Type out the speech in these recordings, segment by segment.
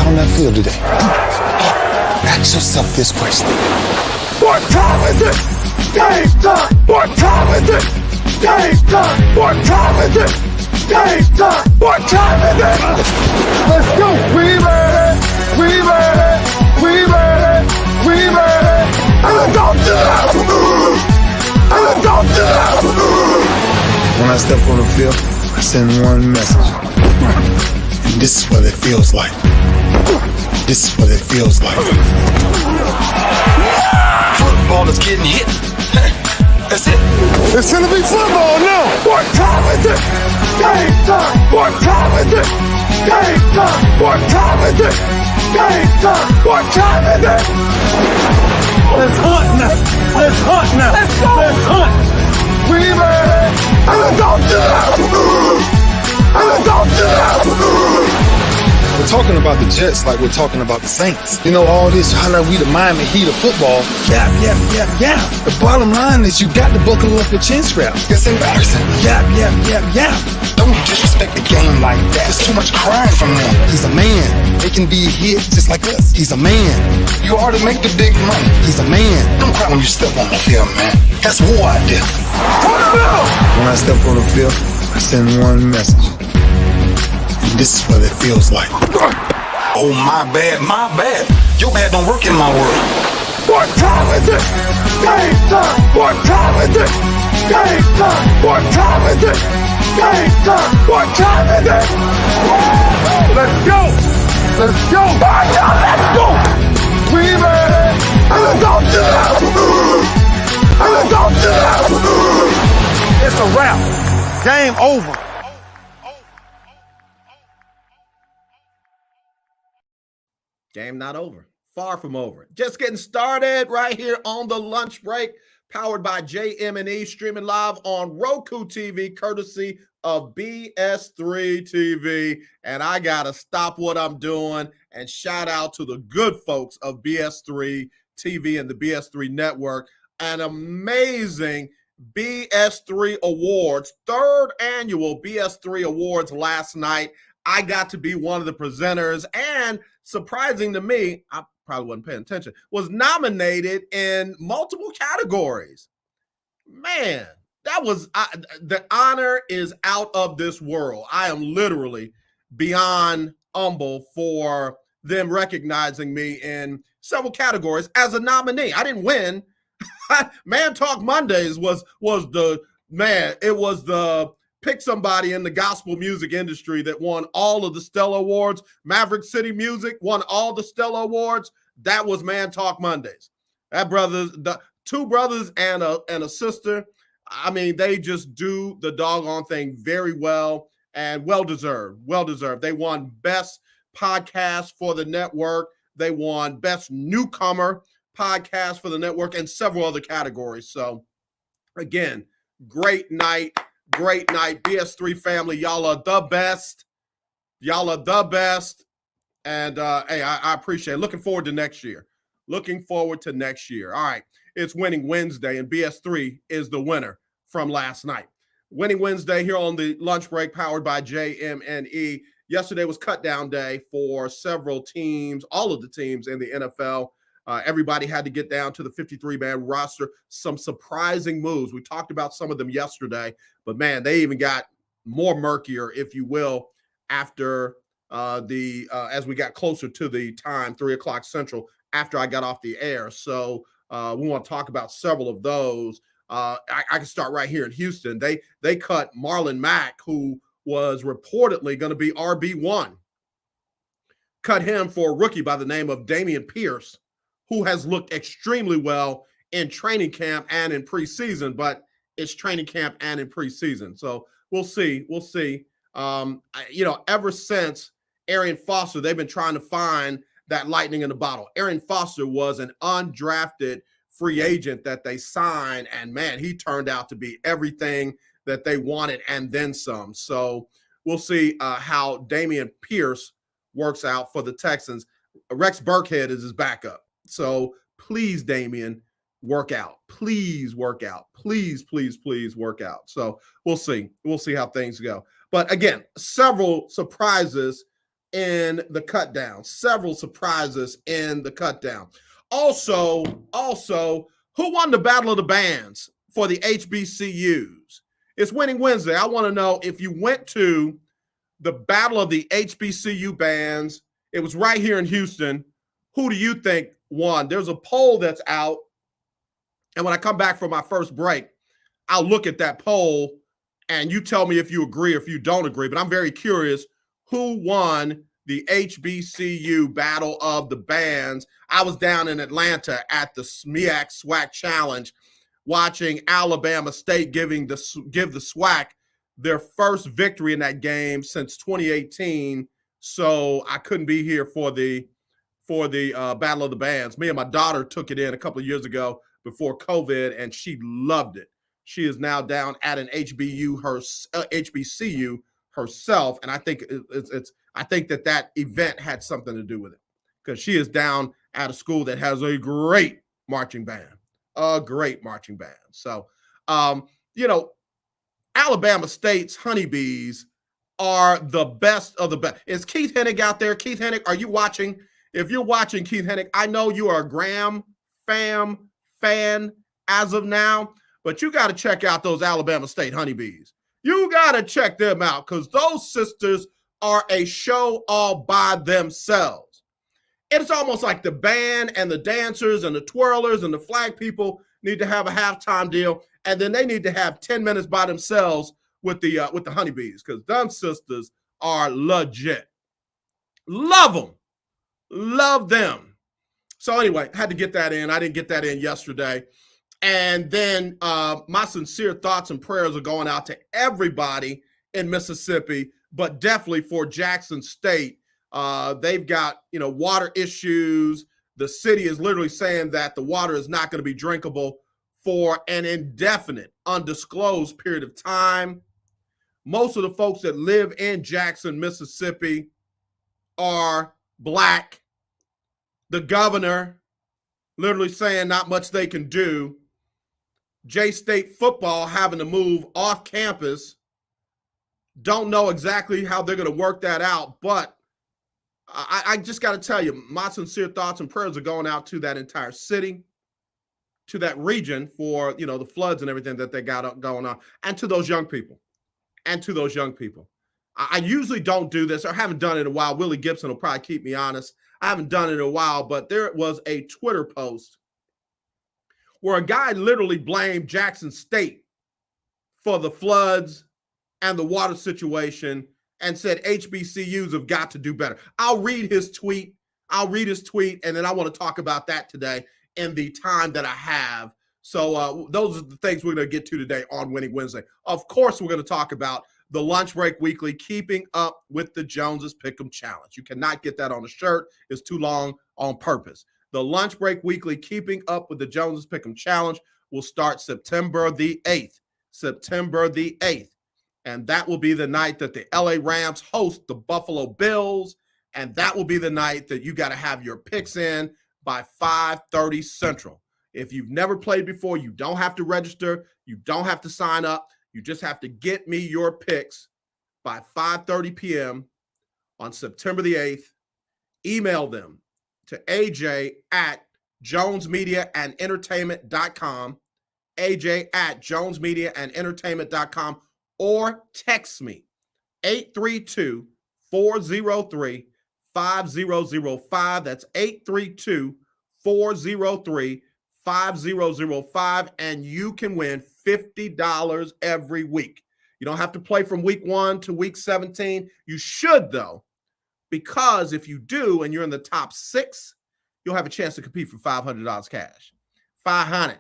on that field today, ask yourself this question. What time is it? Game time! What time is it? Game time! What time is it? Game time! What time is it? Let's go! We made it! We made it! We made it! We made it! And let's go to that! And let's go to that! When I step on the field, I send one message. And this is what it feels like. This is what it feels like. Football is getting hit. That's it. It's gonna be football now! What time is it? Game time! What time is it? Game time! What time is it? Game time! What time is it? Let's hunt now! Let's hunt now! Let's go! Let's hunt! We made it! And let's go to that! And let's go to that! We're talking about the Jets like we're talking about the Saints. You know, all this, how like we the Miami Heat of football. Yeah. The bottom line is you got to buckle up your chin strap. It's embarrassing. Yeah. Don't disrespect the game like that. There's too much crying from them. He's a man. They can be hit just like us. He's a man. You already make the big money. He's a man. Don't cry when you step on the field, man. That's war out there. When I step on the field, I send one message. This is what it feels like. Oh, my bad. Your bad don't work in my world. What time is it? Game time! What time is it? Game time! What time is it? Game time! What time is it? Let's go! Let's go! Let's go! We made it! And let's go to that! And let's go to that! It's a wrap. Game over. Game not over. Far from over. Just getting started right here on the lunch break, powered by JM&E, streaming live on Roku TV, courtesy of BS3 TV. And I got to stop what I'm doing and shout out to the good folks of BS3 TV and the BS3 network. An amazing BS3 Awards, third annual BS3 Awards last night. I got to be one of the presenters, and surprising to me, I probably wasn't paying attention, was nominated in multiple categories. Man, that was, the honor is out of this world. I am literally beyond humble for them recognizing me in several categories as a nominee. I didn't win. Man Talk Mondays was the, man, it was the, pick somebody in the gospel music industry that won all of the Stella Awards. Maverick City Music won all the Stella Awards. That was Man Talk Mondays. That brothers, the two brothers and a sister, I mean, they just do the doggone thing very well and well-deserved. They won Best Podcast for the network. They won Best Newcomer Podcast for the network and several other categories. So, again, great night. BS3 family, y'all are the best. And hey, I appreciate it. Looking forward to next year. All right, it's Winning Wednesday, and BS3 is the winner from last night. Winning Wednesday here on the lunch break, powered by JM&E. Yesterday was cut down day for several teams, all of the teams in the NFL. Everybody had to get down to the 53-man roster. Some surprising moves. We talked about some of them yesterday, but man, they even got more murkier, if you will, after as we got closer to the time, 3:00 Central, after I got off the air. So we want to talk about several of those. I can start right here in Houston. They cut Marlon Mack, who was reportedly going to be RB1. Cut him for a rookie by the name of Dameon Pierce, who has looked extremely well in training camp and in preseason, but it's training camp and in preseason. So we'll see. Ever since Arian Foster, they've been trying to find that lightning in the bottle. Arian Foster was an undrafted free agent that they signed, and man, he turned out to be everything that they wanted and then some. So we'll see how Dameon Pierce works out for the Texans. Rex Burkhead is his backup. So please, Dameon, work out. Please work out. Please work out. So we'll see. We'll see how things go. But again, several surprises in the cut down. Several surprises in the cut down. Also, who won the Battle of the Bands for the HBCUs? It's Winning Wednesday. I want to know if you went to the Battle of the HBCU bands. It was right here in Houston. Who do you think won? There's a poll that's out. And when I come back from my first break, I'll look at that poll and you tell me if you agree or if you don't agree. But I'm very curious who won the HBCU Battle of the Bands. I was down in Atlanta at the SMEAC SWAC Challenge watching Alabama State give the SWAC their first victory in that game since 2018. So I couldn't be here for the Battle of the Bands. Me and my daughter took it in a couple of years ago before COVID, and she loved it. She is now down at an HBCU herself, and I think I think that event had something to do with it because she is down at a school that has a great marching band, So, Alabama State's Honeybees are the best of the best. Is Keith Hennig out there? Keith Hennig, are you watching? If you're watching, Keith Hennig, I know you are a Graham fan as of now, but you got to check out those Alabama State Honeybees. You got to check them out because those sisters are a show all by themselves. It's almost like the band and the dancers and the twirlers and the flag people need to have a halftime deal, and then they need to have 10 minutes by themselves with the Honeybees because them sisters are legit. Love them. Love them. So anyway, had to get that in. I didn't get that in yesterday. And then my sincere thoughts and prayers are going out to everybody in Mississippi, but definitely for Jackson State. They've got, water issues. The city is literally saying that the water is not going to be drinkable for an indefinite, undisclosed period of time. Most of the folks that live in Jackson, Mississippi are Black. The governor literally saying not much they can do. J-State football having to move off campus. Don't know exactly how they're going to work that out, but I just got to tell you, my sincere thoughts and prayers are going out to that entire city, to that region for, the floods and everything that they got going on, and to those young people. I usually don't do this or haven't done it in a while. Willie Gibson will probably keep me honest. I haven't done it in a while, but there was a Twitter post where a guy literally blamed Jackson State for the floods and the water situation and said HBCUs have got to do better. I'll read his tweet, and then I want to talk about that today in the time that I have. So those are the things we're going to get to today on Winning Wednesday. Of course, we're going to talk about the Lunch Break Weekly, keeping up with the Joneses Pick'em Challenge. You cannot get that on a shirt. It's too long on purpose. The Lunch Break Weekly, keeping up with the Joneses Pick'em Challenge will start September the 8th. And that will be the night that the LA Rams host the Buffalo Bills. And that will be the night that you got to have your picks in by 5:30 Central. If you've never played before, you don't have to register. You don't have to sign up. You just have to get me your picks by 5:30 p.m. on September the 8th. Email them to aj@jonesmediaandentertainment.com, aj@jonesmediaandentertainment.com, or text me 832-403-5005. That's 832-403-5005, and you can win $50 every week. You don't have to play from week 1 to week 17. You should, though, because if you do and you're in the top 6, you'll have a chance to compete for $500 cash. $500.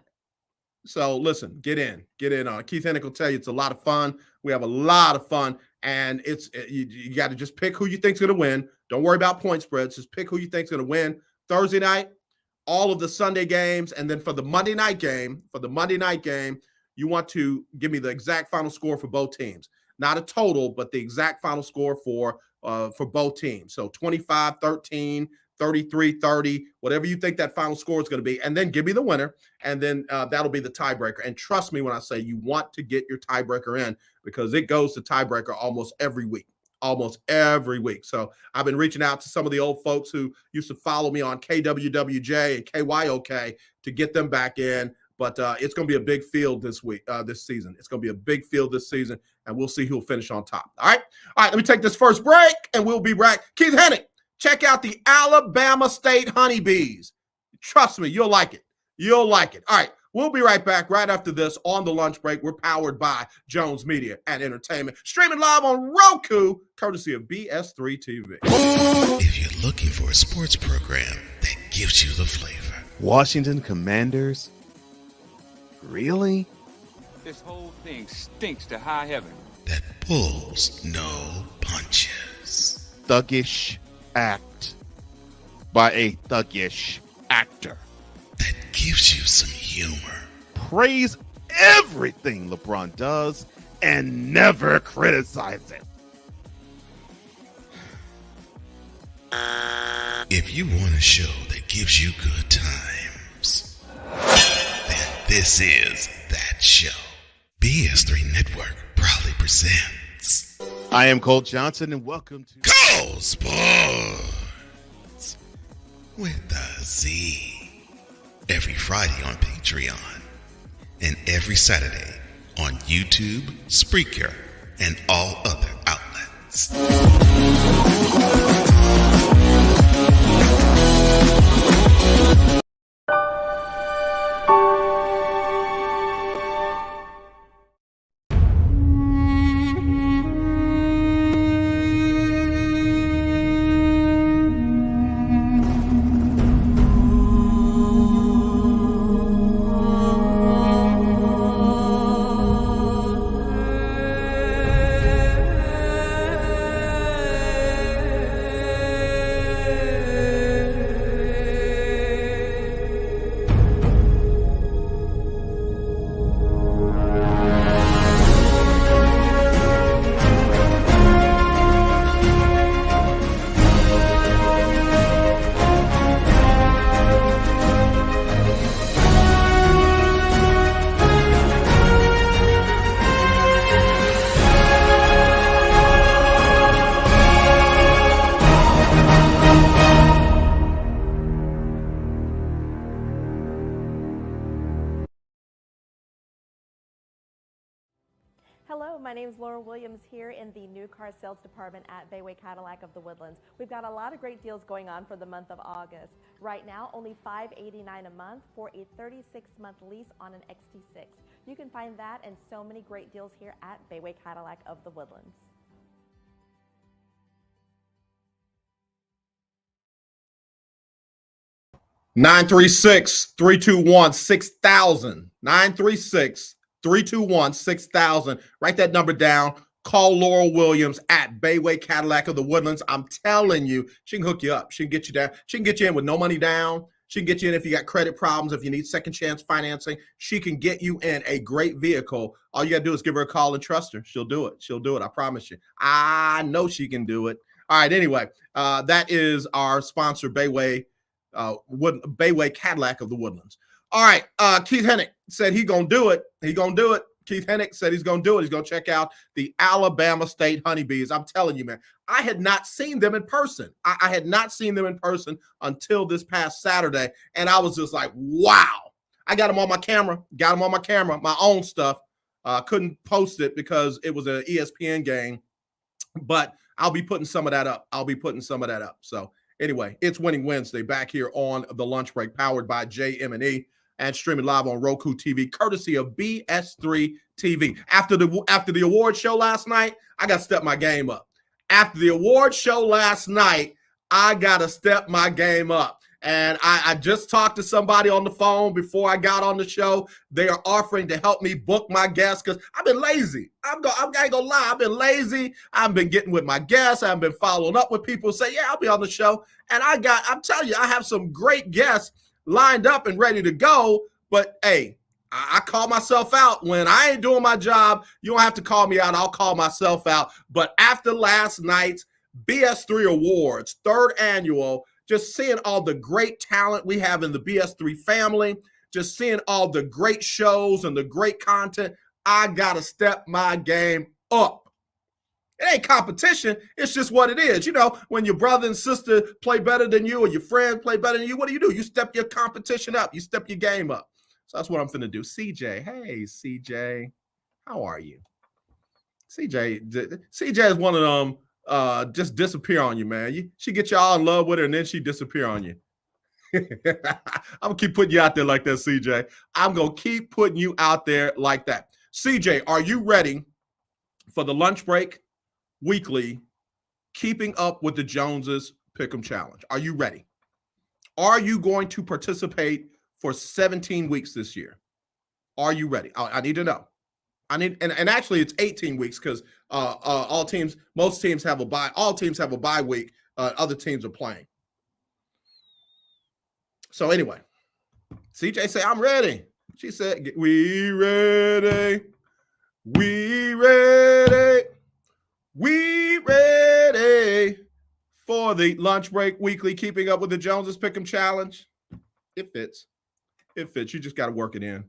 So listen, get in on it. Keith Hennig will tell you it's a lot of fun. We have a lot of fun, and you got to just pick who you think's going to win. Don't worry about point spreads. Just pick who you think's going to win Thursday night, all of the Sunday games, and then for the Monday night game, you want to give me the exact final score for both teams. Not a total, but the exact final score for both teams. So 25-13, 33-30, whatever you think that final score is going to be, and then give me the winner, and then that'll be the tiebreaker. And trust me when I say you want to get your tiebreaker in, because it goes to tiebreaker almost every week. almost every week. So I've been reaching out to some of the old folks who used to follow me on KWWJ and KYOK to get them back in. But it's going to be a big field this season. It's going to be a big field this season, and we'll see who will finish on top. All right, let me take this first break, and we'll be back. Keith Hennig, check out the Alabama State Honeybees. Trust me, you'll like it. You'll like it. All right, we'll be right back right after this on the lunch break. We're powered by Jones Media and Entertainment, streaming live on Roku, courtesy of BS3 TV. If you're looking for a sports program that gives you the flavor. Washington Commanders? Really? This whole thing stinks to high heaven. That pulls no punches. Thuggish act by a thuggish actor. That gives you some humor. Praise everything LeBron does and never criticize it. If you want a show that gives you good times, then this is that show. BS3 Network proudly presents. I am Cole Johnson, and welcome to Cole Sports with a Z. Every Friday on Patreon and every Saturday on YouTube, Spreaker, and all other outlets. Hello, my name is Laura Williams here in the new car sales department at Bayway Cadillac of the Woodlands. We've got a lot of great deals going on for the month of August. Right now, only $589 a month for a 36-month lease on an XT6. You can find that and so many great deals here at Bayway Cadillac of the Woodlands. Nine 321-6000. 936-321-6000. Write that number down. Call Laurel Williams at Bayway Cadillac of the Woodlands. I'm telling you, she can hook you up. She can get you down. She can get you in with no money down. She can get you in if you got credit problems, if you need second chance financing. She can get you in a great vehicle. All you got to do is give her a call and trust her. She'll do it. She'll do it. I promise you. I know she can do it. All right. Anyway, that is our sponsor, Bayway Cadillac of the Woodlands. All right. Keith Hennig said he gonna do it. He gonna do it. Keith Hennig said he's gonna do it. He's gonna check out the Alabama State Honeybees. I'm telling you, man, I had not seen them in person. I had not seen them in person until this past Saturday, and I was just like, wow. I got them on my camera. My own stuff. Couldn't post it because it was an ESPN game, but I'll be putting some of that up. So anyway, it's Winning Wednesday back here on the lunch break, powered by JM&E and streaming live on Roku TV, courtesy of BS3 TV. After the award show last night, I got to step my game up. After the award show last night, I got to step my game up. And I just talked to somebody on the phone before I got on the show. They are offering to help me book my guests because I've been lazy. I ain't gonna lie. I've been lazy. I've been getting with my guests. I've been following up with people who say, yeah, I'll be on the show. And I'm telling you, I have some great guests lined up and ready to go. But hey, I call myself out when I ain't doing my job. You don't have to call me out. I'll call myself out. But after last night's BS3 Awards, third annual, just seeing all the great talent we have in the BS3 family, just seeing all the great shows and the great content, I got to step my game up. It ain't competition. It's just what it is. You know, when your brother and sister play better than you or your friend play better than you, what do? You step your competition up. You step your game up. So that's what I'm finna do. CJ, hey, CJ, how are you? CJ is one of them just disappear on you, man. She get you all in love with her and then she disappear on you. I'm gonna keep putting you out there like that, CJ. I'm gonna keep putting you out there like that. CJ, are you ready for the lunch break weekly keeping up with the Joneses Pick'em Challenge? Are you ready? Are you going to participate for 17 weeks this year? Are you ready? I need to know. And actually it's 18 weeks because most teams have a bye. All teams have a bye week. Other teams are playing. So anyway, CJ say, I'm ready. She said, we ready. We ready. We ready for the lunch break weekly keeping up with the Joneses Pick'em Challenge. It fits. It fits. You just got to work it in.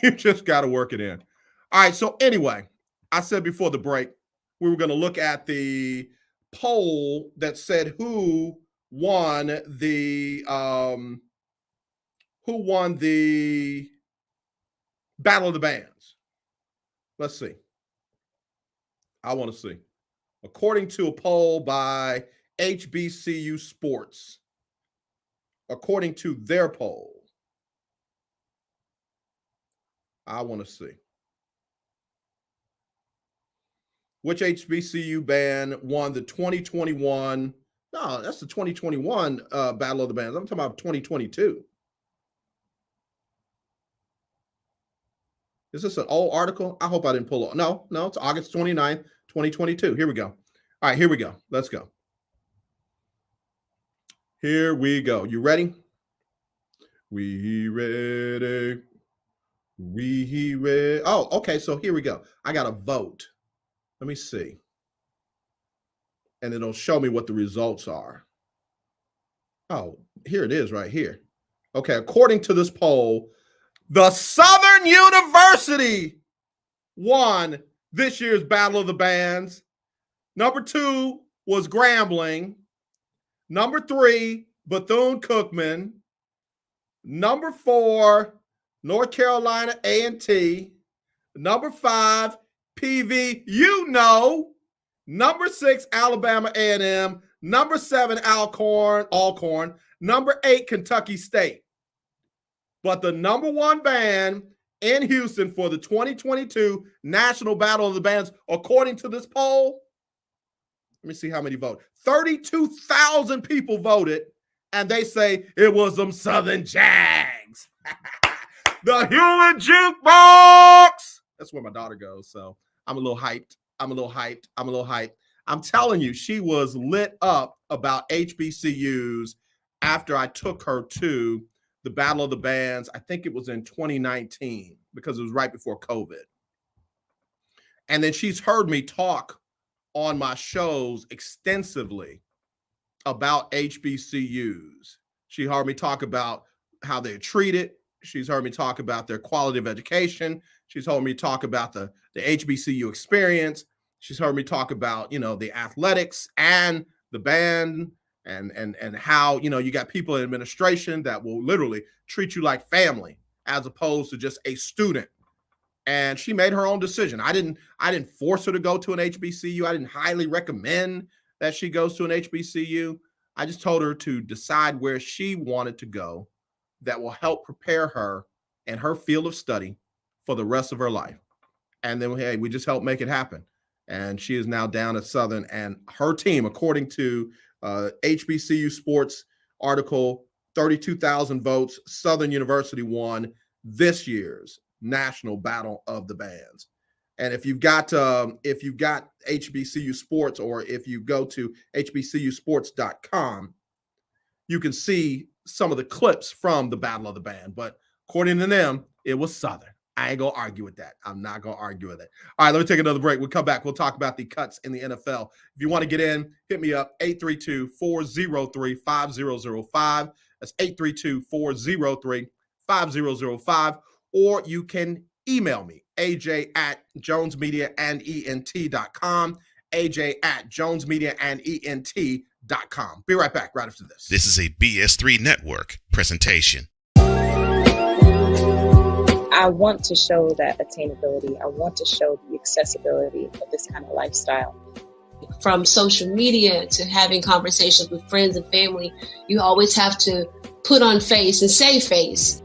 You just got to work it in. All right. So anyway, I said before the break, we were going to look at the poll that said who won the Battle of the Bands. Let's see. I want to see. According to a poll by HBCU Sports, according to their poll, I want to see. Which HBCU band won the 2021? No, that's the 2021 Battle of the Bands. I'm talking about 2022. Is this an old article? I hope I didn't pull it. No, it's August 29th, 2022. Here we go. All right, here we go. Let's go. Here we go. You ready? We ready. We ready. Oh, okay. So here we go. I got to vote. Let me see. And it'll show me what the results are. Oh, here it is right here. Okay. According to this poll, the Southern University won this year's Battle of the Bands. Number 2 was Grambling. Number 3, Bethune-Cookman. Number 4, North Carolina A&T. Number 5, PV. Number 6, Alabama A&M. Number 7, Alcorn. Number 8, Kentucky State. But the number 1 band in Houston for the 2022 National Battle of the Bands, according to this poll, let me see how many voted. 32,000 people voted, and they say it was them Southern Jags. The Hewlett Jukebox. That's where my daughter goes, so I'm a little hyped. I'm telling you, she was lit up about HBCUs after I took her to the Battle of the Bands. I think it was in 2019 because it was right before COVID. And then she's heard me talk on my shows extensively about HBCUs. She heard me talk about how they're treated. She's heard me talk about their quality of education. She's heard me talk about the HBCU experience. She's heard me talk about, the athletics and the band and how, you got people in administration that will literally treat you like family as opposed to just a student. And she made her own decision. I didn't force her to go to an HBCU. I didn't highly recommend that she goes to an HBCU. I just told her to decide where she wanted to go that will help prepare her and her field of study for the rest of her life. And then, hey, we just helped make it happen. And she is now down at Southern, and her team, according to HBCU Sports article, 32,000 votes, Southern University won this year's National Battle of the Bands. And if you've got HBCU Sports, or if you go to hbcusports.com, you can see some of the clips from the Battle of the Band. But according to them, it was Southern. I ain't going to argue with that. I'm not going to argue with it. All right, let me take another break. We'll come back. We'll talk about the cuts in the NFL. If you want to get in, hit me up, 832-403-5005. That's 832-403-5005. Or you can email me, aj@jonesmediaandent.com. aj@jonesmediaandent.com. Be right back right after this. This is a BS3 Network presentation. I want to show that attainability. I want to show the accessibility of this kind of lifestyle. From social media to having conversations with friends and family, you always have to put on face and say face.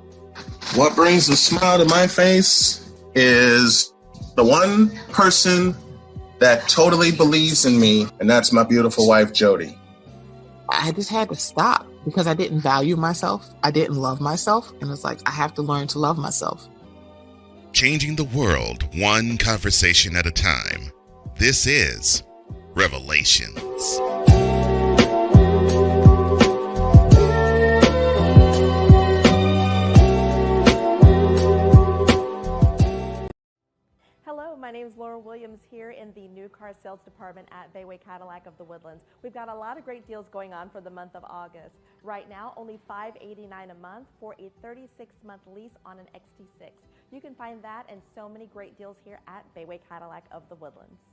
What brings a smile to my face is the one person that totally believes in me, and that's my beautiful wife, Jody. I just had to stop because I didn't value myself. I didn't love myself. And it's like, I have to learn to love myself. Changing the world one conversation at a time. This is Revelations. Hello, my name is Laura Williams here in the new car sales department at Bayway Cadillac of the Woodlands. We've got a lot of great deals going on for the month of August. Right now, only $589 a month for a 36-month lease on an XT6. You can find that and so many great deals here at Bayway Cadillac of the Woodlands.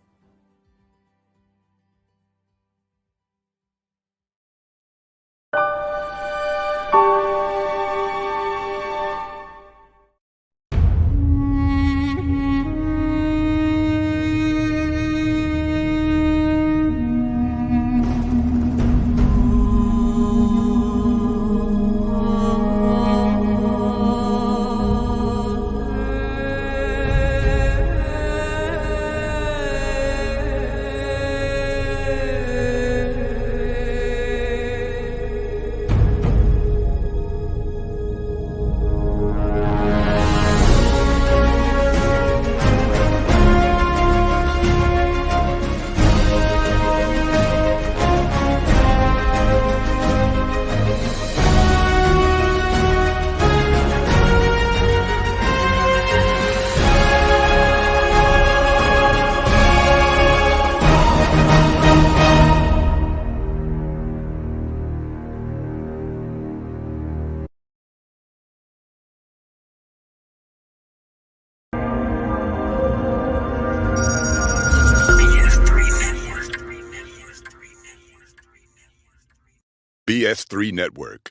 BS3 Network,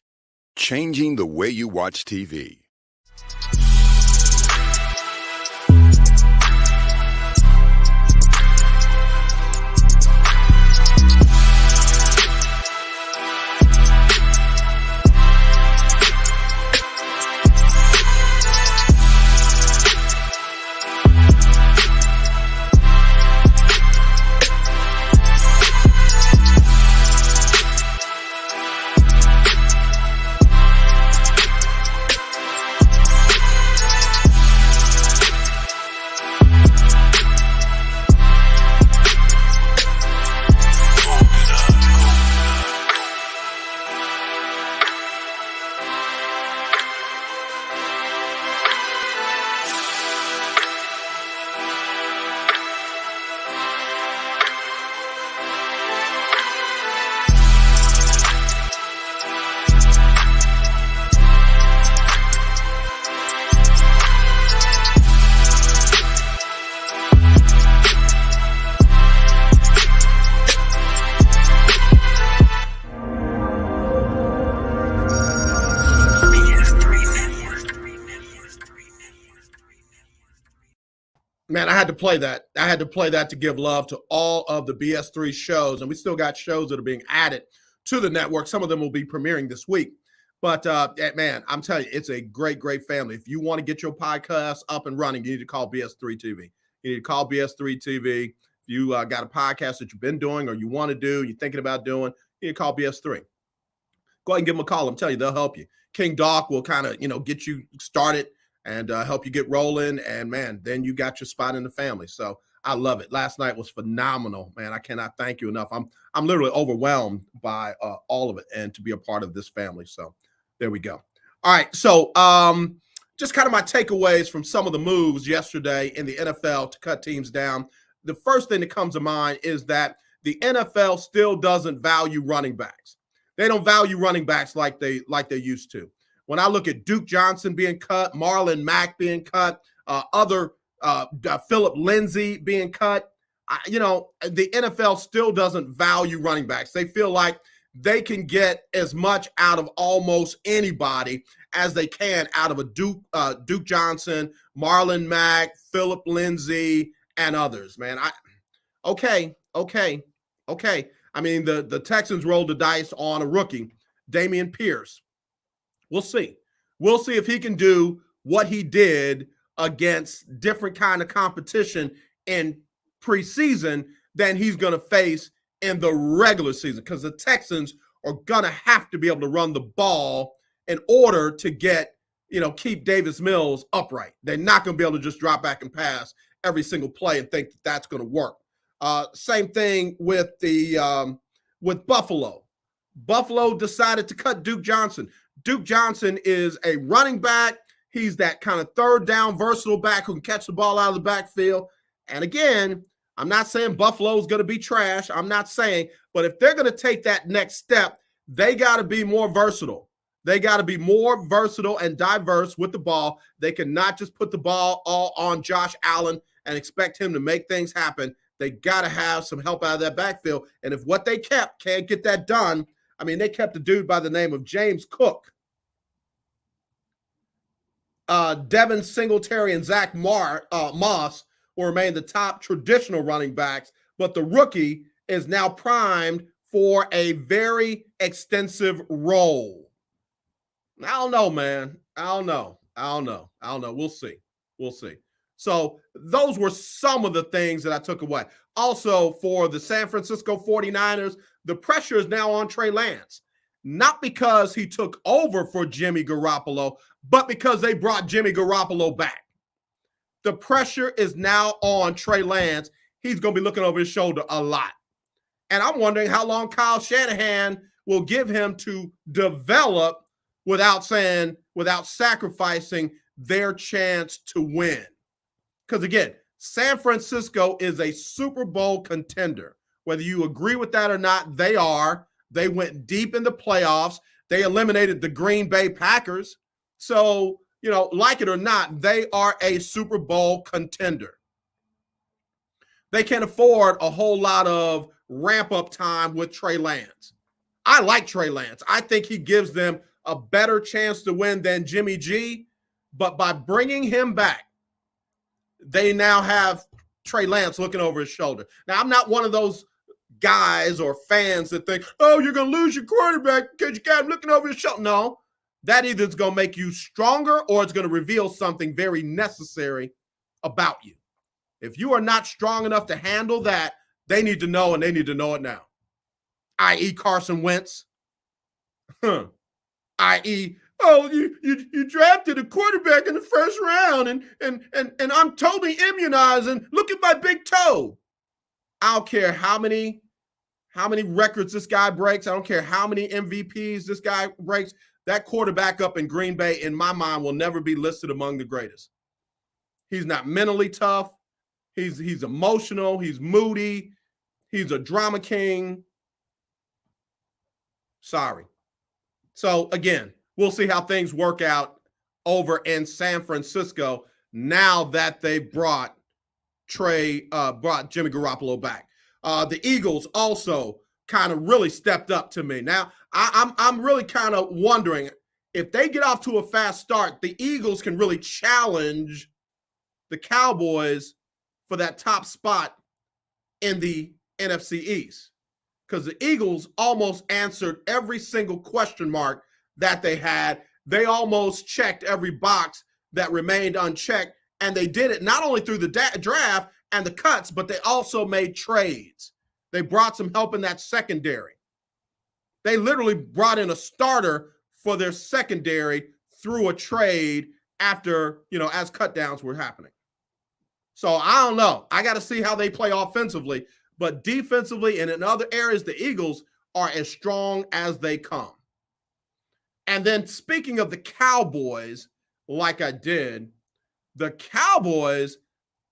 changing the way you watch TV. Man, I had to play that. I had to play that to give love to all of the BS3 shows. And we still got shows that are being added to the network. Some of them will be premiering this week. But, man, I'm telling you, it's a great, great family. If you want to get your podcast up and running, you need to call BS3 TV. You need to call BS3 TV. If you got a podcast that you've been doing or you want to do, you're thinking about doing, you need to call BS3. Go ahead and give them a call. I'm telling you, they'll help you. King Doc will kind of, get you started and help you get rolling. And, man, then you got your spot in the family. So I love it. Last night was phenomenal, man. I cannot thank you enough. I'm literally overwhelmed by all of it and to be a part of this family. So there we go. All right. So just kind of my takeaways from some of the moves yesterday in the NFL to cut teams down. The first thing that comes to mind is that the NFL still doesn't value running backs. They don't value running backs like they used to. When I look at Duke Johnson being cut, Marlon Mack being cut, Philip Lindsay being cut, the NFL still doesn't value running backs. They feel like they can get as much out of almost anybody as they can out of a Duke Johnson, Marlon Mack, Phillip Lindsay, and others, man. Okay. I mean, the Texans rolled the dice on a rookie, Dameon Pierce. We'll see. We'll see if he can do what he did against different kind of competition in preseason than he's going to face in the regular season, because the Texans are going to have to be able to run the ball in order to keep Davis Mills upright. They're not going to be able to just drop back and pass every single play and think that that's going to work. Same thing with with Buffalo. Buffalo decided to cut Duke Johnson. Duke Johnson is a running back. He's that kind of third down versatile back who can catch the ball out of the backfield. And again, I'm not saying Buffalo's going to be trash. I'm not saying, but if they're going to take that next step, they got to be more versatile. They got to be more versatile and diverse with the ball. They cannot just put the ball all on Josh Allen and expect him to make things happen. They got to have some help out of that backfield. And if what they kept can't get that done, I mean, they kept a dude by the name of James Cook, Devin Singletary, and Zach Moss will remain the top traditional running backs, but the rookie is now primed for a very extensive role. I don't know, man. I don't know. We'll see. So those were some of the things that I took away. Also, for the San Francisco 49ers, the pressure is now on Trey Lance. Not because he took over for Jimmy Garoppolo, but because they brought Jimmy Garoppolo back. The pressure is now on Trey Lance. He's going to be looking over his shoulder a lot. And I'm wondering how long Kyle Shanahan will give him to develop without sacrificing their chance to win. Because again, San Francisco is a Super Bowl contender. Whether you agree with that or not, they are. They went deep in the playoffs. They eliminated the Green Bay Packers. So, like it or not, they are a Super Bowl contender. They can't afford a whole lot of ramp-up time with Trey Lance. I like Trey Lance. I think he gives them a better chance to win than Jimmy G. But by bringing him back, they now have Trey Lance looking over his shoulder. Now, I'm not one of those guys or fans that think, oh, you're going to lose your quarterback because you got him looking over your shoulder. No, that either is going to make you stronger or it's going to reveal something very necessary about you. If you are not strong enough to handle that, they need to know, and they need to know it now. I.e. Carson Wentz. I.e., oh, you drafted a quarterback in the first round, and I'm totally immunized, and look at my big toe. I don't care how many records this guy breaks. I don't care how many MVPs this guy breaks. That quarterback up in Green Bay, in my mind, will never be listed among the greatest. He's not mentally tough. He's emotional. He's moody. He's a drama king. Sorry. So, again, we'll see how things work out over in San Francisco now that they brought Jimmy Garoppolo back. The Eagles also kind of really stepped up to me. Now, I'm really kind of wondering if they get off to a fast start, the Eagles can really challenge the Cowboys for that top spot in the NFC East. Because the Eagles almost answered every single question mark that they had. They almost checked every box that remained unchecked. And they did it not only through the draft and the cuts, but they also made trades. They brought some help in that secondary. They literally brought in a starter for their secondary through a trade after, as cut downs were happening. So I don't know. I got to see how they play offensively. But defensively and in other areas, the Eagles are as strong as they come. And then speaking of the Cowboys, like I did, the Cowboys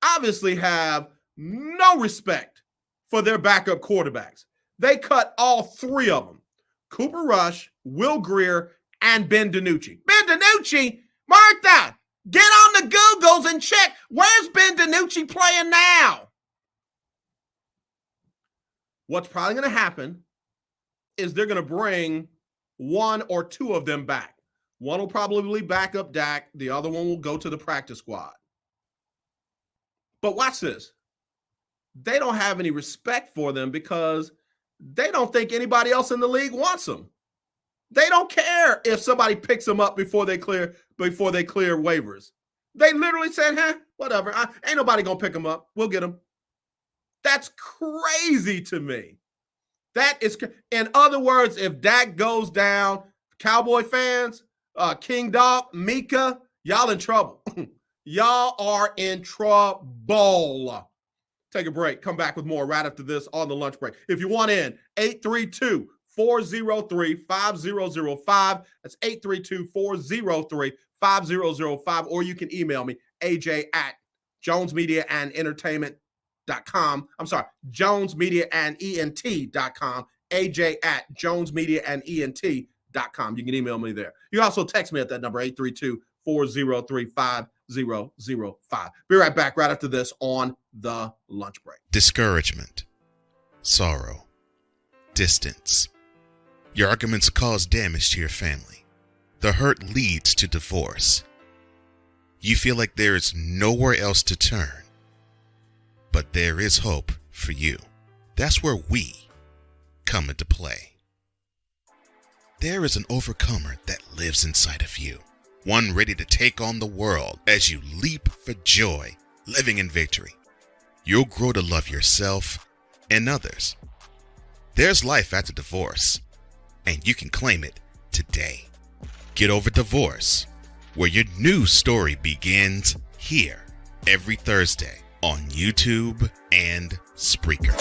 obviously have no respect for their backup quarterbacks. They cut all three of them: Cooper Rush, Will Grier, and Ben DiNucci. Ben DiNucci? Martha, get on the Googles and check. Where's Ben DiNucci playing now? what's probably going to happen is they're going to bring one or two of them back. One will probably back up Dak. The other one will go to the practice squad. But watch this. They don't have any respect for them because they don't think anybody else in the league wants them. They don't care if somebody picks them up before they clear waivers. They literally said, whatever. Ain't nobody going to pick them up. We'll get them. That's crazy to me. That is, in other words, if Dak goes down, Cowboy fans, King Dog, Mika, y'all in trouble. Y'all are in trouble. Take a break. Come back with more right after this on the lunch break. If you want in, 832-403-5005. That's 832-403-5005. Or you can email me, aj@jonesmediaandentertainment.com. I'm sorry, jonesmediaandent.com. aj@jonesmediaandent.com. You can email me there. You can also text me at that number, 832-403-5005. Be right back right after this on the lunch break. Discouragement, sorrow, distance. Your arguments cause damage to your family. The hurt leads to divorce. You feel like there is nowhere else to turn. But there is hope for you. That's where we come into play. There is an overcomer that lives inside of you. One ready to take on the world as you leap for joy, living in victory. You'll grow to love yourself and others. There's life after divorce, and you can claim it today. Get Over Divorce, where your new story begins here every Thursday on YouTube and Spreaker.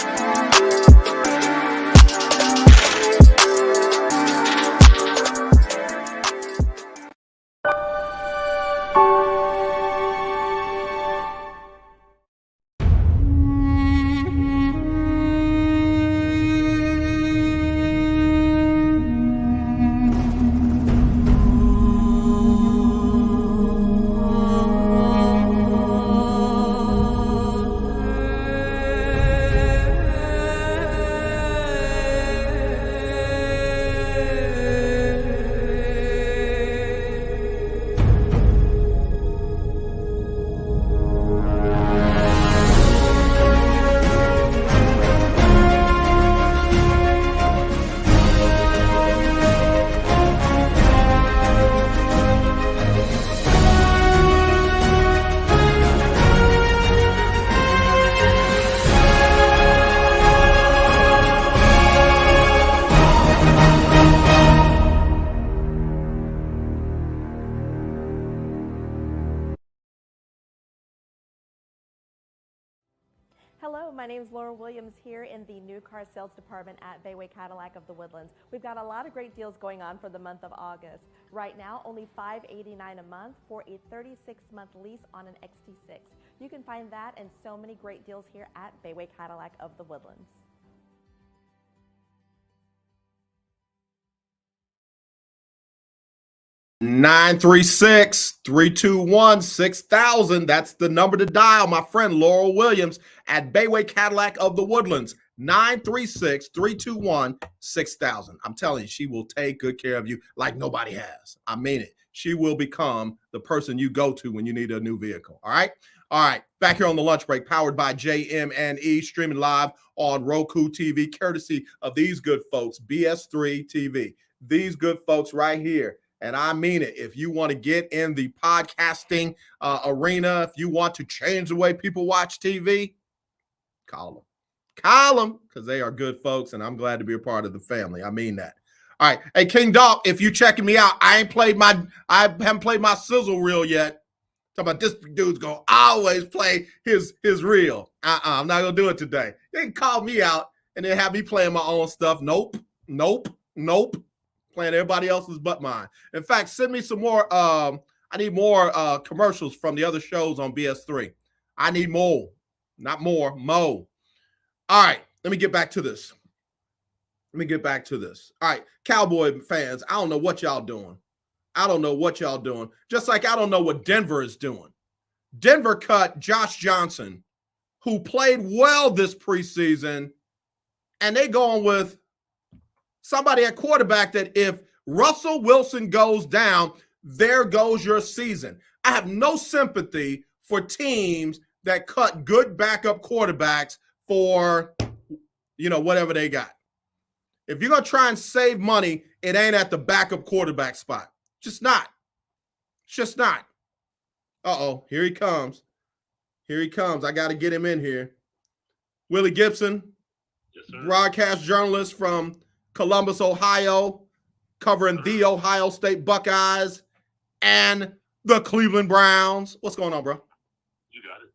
Hello, my name is Laura Williams here in the new car sales department at Bayway Cadillac of the Woodlands. We've got a lot of great deals going on for the month of August. Right now, only $589 a month for a 36-month lease on an XT6. You can find that and so many great deals here at Bayway Cadillac of the Woodlands. (936-321-6000). That's the number to dial, my friend Laurel Williams at Bayway Cadillac of the Woodlands. 936-321-6000. I'm telling you, she will take good care of you like nobody has. I mean it. She will become the person you go to when you need a new vehicle. All right. All right. Back here on the lunch break, powered by JM&E, streaming live on Roku TV, courtesy of these good folks, BS3 TV. These good folks right here. And I mean it. If you want to get in the podcasting arena, if you want to change the way people watch TV, call them. Call them, because they are good folks, and I'm glad to be a part of the family. I mean that. All right. Hey, King Dog, if you checking me out, I haven't played my sizzle reel yet. Talking about this dude's going to always play his reel. I'm not going to do it today. They can call me out and then have me playing my own stuff. Nope. Playing everybody else's but mine. In fact, send me some more. I need more commercials from the other shows on BS3. I need more, not more, mo. All right, let me get back to this. All right, Cowboy fans, I don't know what y'all doing. Just like I don't know what Denver is doing. Denver cut Josh Johnson, who played well this preseason, and they going with somebody at quarterback that if Russell Wilson goes down, there goes your season. I have no sympathy for teams that cut good backup quarterbacks for, whatever they got. If you're going to try and save money, it ain't at the backup quarterback spot. Just not. Just not. Uh-oh, here he comes. Here he comes. I got to get him in here. Willie Gibson, yes, sir. Broadcast journalist from Columbus, Ohio, covering the Ohio State Buckeyes and the Cleveland Browns. What's going on, bro? You got it.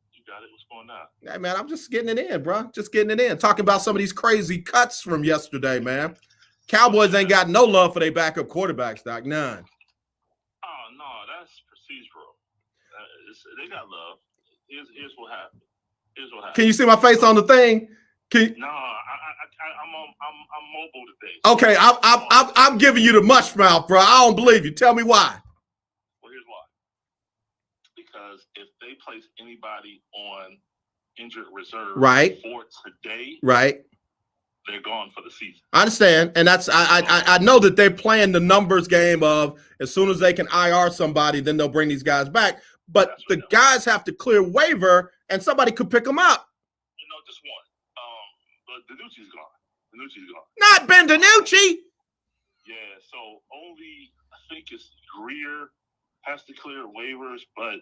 What's going on? Hey, man, I'm just getting it in, bro. Just getting it in. Talking about some of these crazy cuts from yesterday, man. Cowboys ain't got no love for their backup quarterbacks, Doc. None. Oh, no, that's procedural. They got love. Here's what happened. Can you see my face on the thing? No, I'm mobile today. Okay, I'm giving you the mush mouth, bro. I don't believe you. Tell me why. Well, here's why. Because if they place anybody on injured reserve for today, they're gone for the season. I understand, and that's I know that they're playing the numbers game of as soon as they can IR somebody, then they'll bring these guys back. But the guys have to clear waiver, and somebody could pick them up. Just one. But DiNucci's gone. Not Ben DiNucci. Yeah, so only I think it's Greer has to clear waivers, but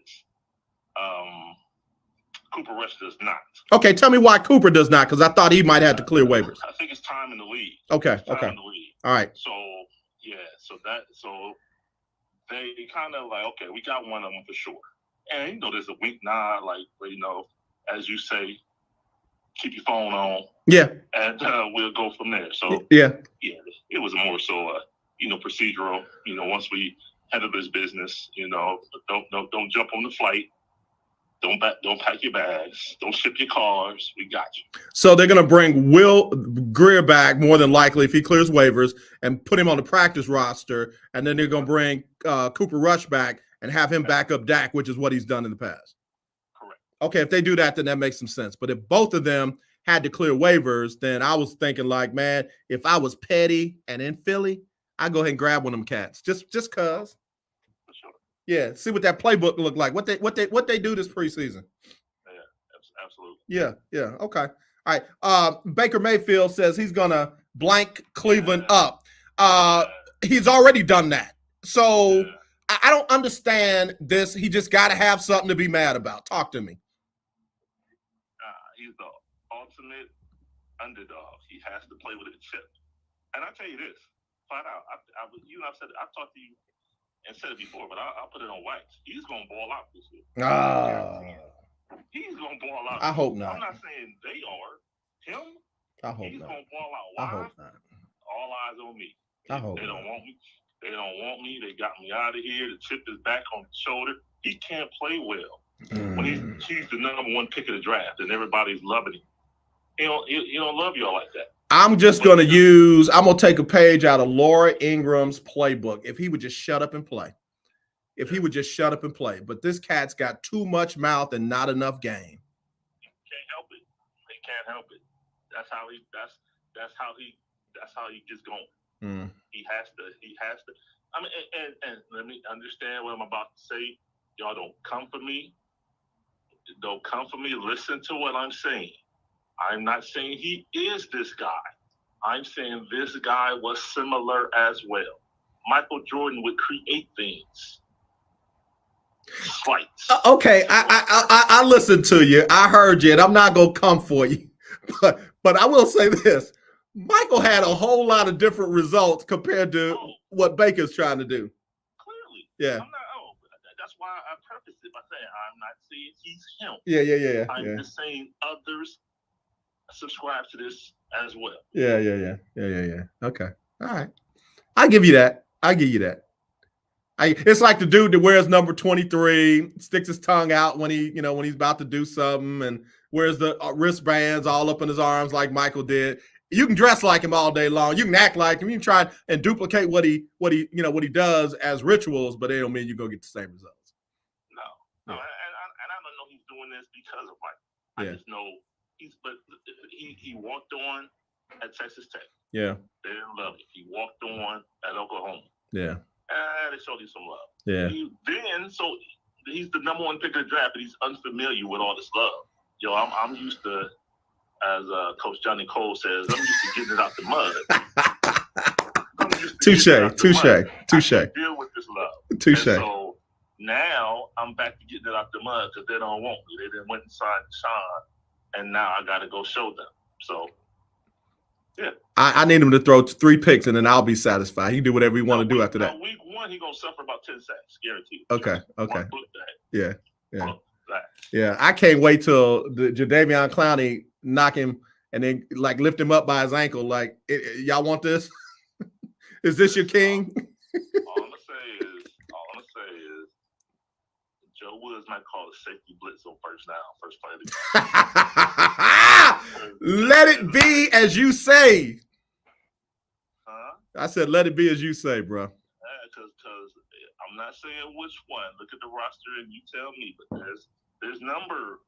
Cooper Rush does not. Okay, tell me why Cooper does not, because I thought he might have to clear waivers. I think it's time in the league. Okay. In the league. All right. So they kind of like, okay, we got one of them for sure. And there's a wink nod, like, as you say, keep your phone on. Yeah. And we'll go from there. So yeah, it was more so procedural. Once we handle this business, don't jump on the flight. Don't pack your bags. Don't ship your cars. We got you. So they're going to bring Will Greer back more than likely if he clears waivers and put him on the practice roster. And then they're going to bring Cooper Rush back and have him back up Dak, which is what he's done in the past. Correct. Okay, if they do that, then that makes some sense. But if both of them had to clear waivers, then I was thinking like, man, if I was Petty and in Philly, I'd go ahead and grab one of them cats. Just cause. Yeah, see what that playbook looked like. What they do this preseason. Yeah, absolutely. Yeah. Okay. All right. Baker Mayfield says he's gonna blank Cleveland up. He's already done that. So I don't understand this. He just got to have something to be mad about. Talk to me. He's the ultimate underdog. He has to play with a chip. And I tell you this, flat out. I've said it, I've talked to you and said it before, but I'll put it on wax. He's gonna ball out this year. He's gonna ball out. I hope not. I'm not saying they are. Him. I hope he's not. Gonna ball out. Why? I hope not. All eyes on me. I hope they not. don't want me. They don't want me. They got me out of here. The chip is back on the shoulder. He can't play well when he's the number one pick of the draft and everybody's loving him. He don't love y'all like that. I'm going to take a page out of Laura Ingram's playbook. If he would just shut up and play. But this cat's got too much mouth and not enough game. Can't help it. He can't help it. That's how he gets going. He has to. I mean, and let me understand what I'm about to say. Y'all don't come for me. Don't come for me. Listen to what I'm saying. I'm not saying he is this guy. I'm saying this guy was similar as well. Michael Jordan would create things. Slights. Okay, I listened to you. I heard you, and I'm not going to come for you. But I will say this. Michael had a whole lot of different results compared to what Baker's trying to do. Clearly. Yeah. That's why I prefaced it by saying I'm not saying he's him. Yeah. I'm just saying others subscribe to this as well. Yeah. Okay. All right. I'll give you that. It's like the dude that wears number 23, sticks his tongue out when he's about to do something, and wears the wristbands all up in his arms like Michael did. You can dress like him all day long. You can act like him. You can try and duplicate what he does as rituals, but they don't mean you go get the same results. No. And I don't know he's doing this because of Michael. I just know he walked on at Texas Tech. Yeah. They didn't love it. He walked on at Oklahoma. Yeah. They showed him some love. Yeah. So he's the number one pick of the draft, but he's unfamiliar with all this love. Yo, I'm used to, as Coach Johnny Cole says, I'm used to getting it out the mud. Touche. Deal with this love. Touche. And so now I'm back to getting it out the mud because they don't want me. They didn't went and signed Sean, and now I got to go show them. So, yeah. I need him to throw 3 picks, and then I'll be satisfied. He can do whatever he want to do after that. Week 1, he's going to suffer about 10 sacks, guaranteed. Okay. Yeah. Yeah. I can't wait till the Jadeveon Clowney knock him and then like lift him up by his ankle. Like, y'all want this? Is this your king? All I'm gonna say is, Joe Woods might call a safety blitz on first play of the game. Let it be as you say. Huh? I said, let it be as you say, bro. Because I'm not saying which one. Look at the roster and you tell me. But there's a number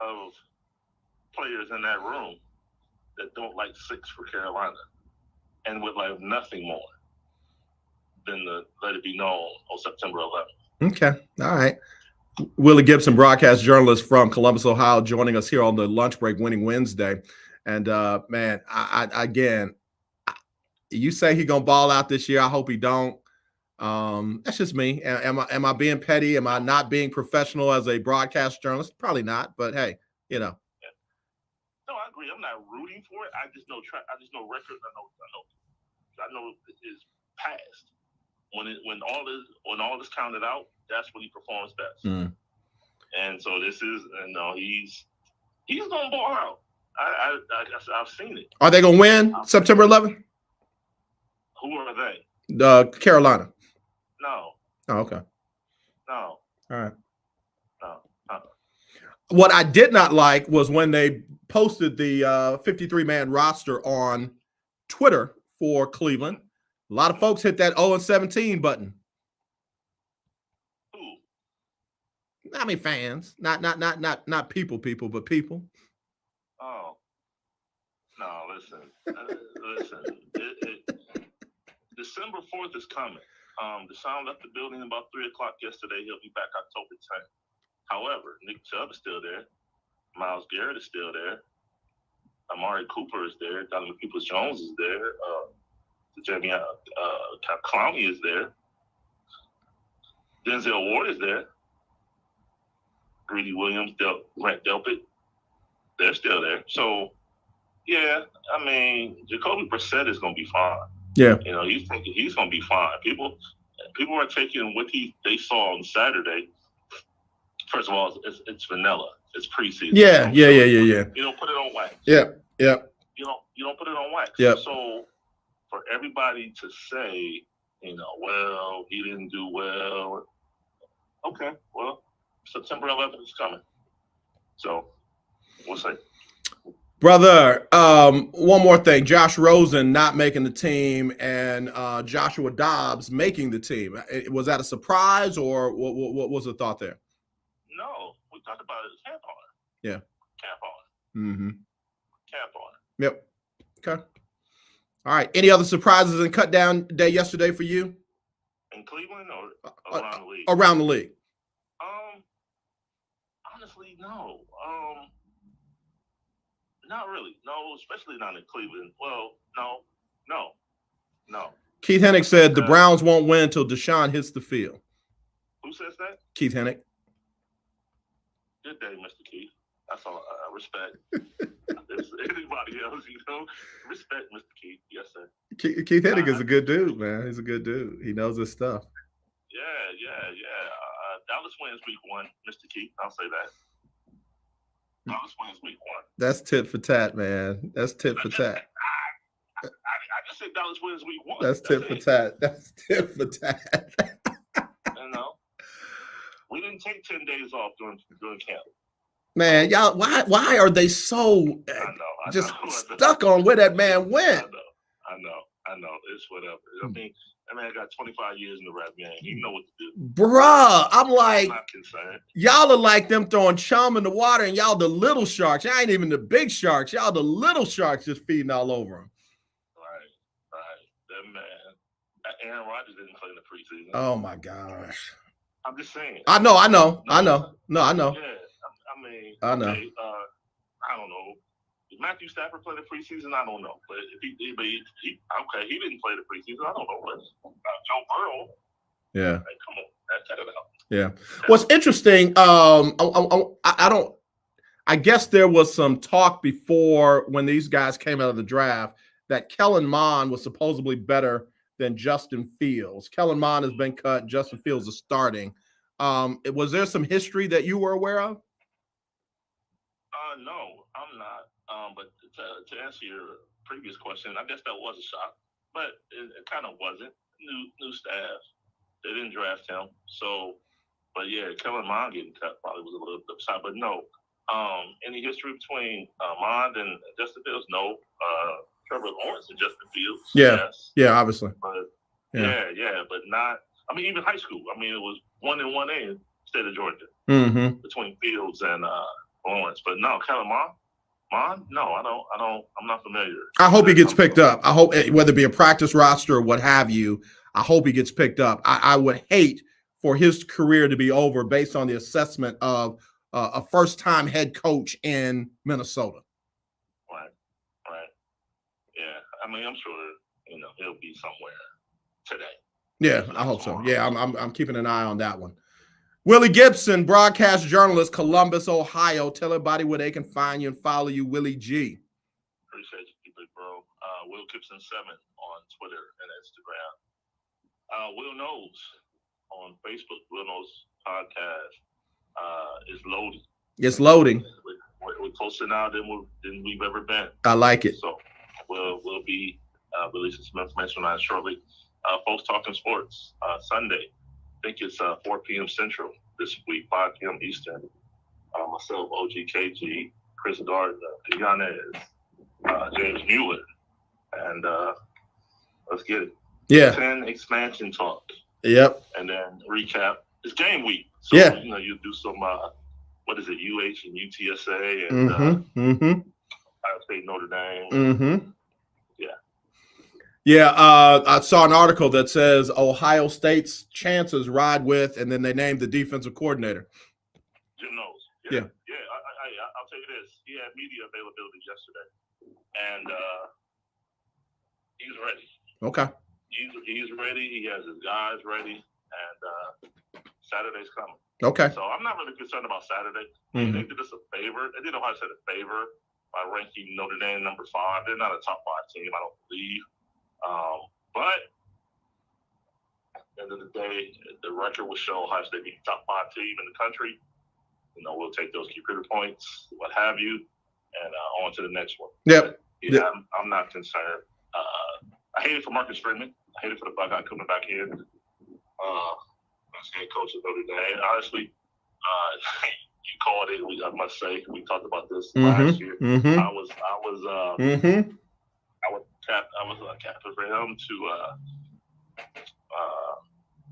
of players in that room that don't like 6 for Carolina and would like nothing more than to let it be known on September 11th. Okay. All right. Willie Gibson, broadcast journalist from Columbus, Ohio, joining us here on the lunch break, Winning Wednesday. And man, again, you say he gonna ball out this year. I hope he don't. That's just me. Am I being petty? Am I not being professional as a broadcast journalist? Probably not. But hey, you know. Yeah. No, I agree. I'm not rooting for it. I just know record. I know his past. When all is counted out, that's when he performs best. Mm. And so this is, he's gonna ball out. I've seen it. Are they gonna win September 11th? Who are they? Carolina. No. Oh, okay. No. All right. No. What I did not like was when they posted the 53-man roster on Twitter for Cleveland. A lot of folks hit that 0-17 button. Who? I mean, fans, not people, but people. Oh. No, listen. December 4th is coming. Deshaun left the building about 3 o'clock yesterday. He'll be back October 10th. However, Nick Chubb is still there. Myles Garrett is still there. Amari Cooper is there. Donovan Peoples-Jones is there. JM&E Clowney is there. Denzel Ward is there. Greedy Williams, Grant Delpit, they're still there. So, yeah, I mean, Jacoby Brissett is going to be fine. Yeah, you know, he's going to be fine. People are taking what they saw on Saturday. First of all, it's vanilla. It's preseason. Yeah. You don't put it on wax. Yeah. You don't put it on wax. Yeah. So for everybody to say, well, he didn't do well. Okay, well, September 11th is coming. So we'll see. Brother, one more thing. Josh Rosen not making the team and Joshua Dobbs making the team. Was that a surprise or what was the thought there? No, we talked about it. Camp on it. Yeah. Camp on it. Mm-hmm. Camp on it. Yep. Okay. All right. Any other surprises in cut down day yesterday for you? In Cleveland or around the league? Around the league. Honestly, no. Not really. No, especially not in Cleveland. Well, no. Keith Hennick said the Browns won't win until Deshaun hits the field. Who says that? Keith Hennick. Good day, Mr. Keith. That's all. I respect. Anybody else, respect Mr. Keith. Yes, sir. Keith Hennick is a good dude, man. He's a good dude. He knows his stuff. Yeah. Dallas wins week 1, Mr. Keith. I'll say that. Dallas wins week 1. That's tit for tat, man. That's tit for tat. I just said Dallas wins week 1. That's tit for tat. That's tit for tat. We didn't take 10 days off during camp. Man, y'all, why are they so I know, stuck on where that man went? I I know. It's whatever. I mean, that man got 25 years in the rap game. He know what to do. Bruh, I'm like, I'm not concerned. y'all are like them throwing chum in the water, and y'all the little sharks. Y'all ain't even the big sharks. Y'all the little sharks just feeding all over them. Right. That man. Aaron Rodgers didn't play in the preseason. Oh my gosh. I'm just saying. I know. No, I know. Yeah, I mean, I know. okay, I don't know. Did Matthew Stafford play the preseason? I don't know. But if he didn't play the preseason. I don't know. But Joe Burrow. Yeah. Hey, come on, cut it out. Yeah. What's interesting, I guess there was some talk before when these guys came out of the draft that Kellen Mond was supposedly better than Justin Fields. Kellen Mond has been cut. Justin Fields is starting. Was there some history that you were aware of? No, I'm not. But to answer your previous question, I guess that was a shock, but it kind of wasn't. New staff, they didn't draft him, so. But yeah, Kellen Mond getting cut probably was a little upside, but no. Any history between Mond and Justin Fields? No. Trevor Lawrence and Justin Fields. Yeah. Yes. Yeah, obviously. But yeah, but not. I mean, even high school. I mean, it was 1 and 1A in state of Georgia between Fields and Lawrence. But no, Kellen Mond? No, I don't. I'm not familiar. I hope he gets picked up. I hope whether it be a practice roster or what have you. I hope he gets picked up. I would hate for his career to be over based on the assessment of a first-time head coach in Minnesota. Right. Yeah, I mean, I'm sure he'll be somewhere today. Yeah, I hope so. Yeah, I'm keeping an eye on that one. Willie Gibson, broadcast journalist, Columbus, Ohio. Tell everybody where they can find you and follow you, Willie G. Appreciate you, big bro. Will Gibson 7 on Twitter and Instagram. Will Knows on Facebook. Will Knows podcast is loading. It's loading. We're closer now than we've ever been. I like it. So we'll be releasing some information on that shortly. Folks Talking Sports Sunday. I think it's 4 p.m. Central this week, 5 p.m. Eastern. Myself, OGKG, Chris Gardner, Yanez, James Mueller, and let's get it. Yeah. 10 expansion talk. Yep. And then recap. It's game week. So, you do some, what is it, UH and UTSA and Ohio State, Notre Dame. Yeah, I saw an article that says Ohio State's chances ride with, and then they named the defensive coordinator. Jim knows. Yeah. I'll tell you this. He had media availability yesterday, and he's ready. Okay. He's ready. He has his guys ready, and Saturday's coming. Okay. So I'm not really concerned about Saturday. They did us a favor. They did Ohio State a favor by ranking Notre Dame number 5. They're not a top 5 team, I don't believe. But at the end of the day, the record will show Ohio State being top 5 team in the country. We'll take those computer points, what have you, and on to the next one. Yep. I'm not concerned. I hate it for Marcus Freeman. I hate it for the Buckeye coming back in. As head coach of Notre Dame. Honestly, you called it. I must say, we talked about this last year. I was captain for him to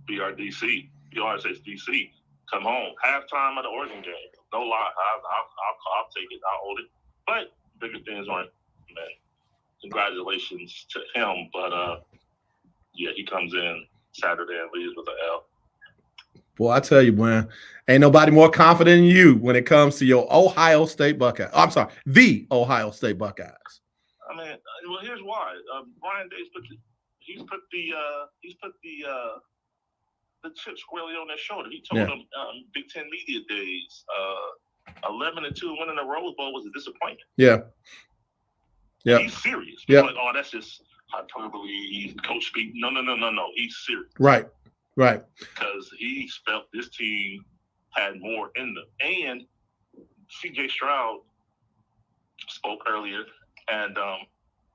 be our DC. He always says DC. Come home. Halftime of the Oregon game. No lie. I'll take it. I'll hold it. But bigger things aren't. Man, congratulations to him. But he comes in Saturday and leaves with an L. Boy, I tell you, man, ain't nobody more confident than you when it comes to your Ohio State Buckeyes. I'm sorry, the Ohio State Buckeyes. I mean, well, here's why. Brian Days put the chip squarely on their shoulder. He told them Big Ten media days, 11-2 winning the Rose Bowl was a disappointment. Yeah. Yeah. He's serious. Yeah. Like, oh, that's just hyperbole, coach speak. No. He's serious. Right. Because he felt this team had more in them. And C.J. Stroud spoke earlier, and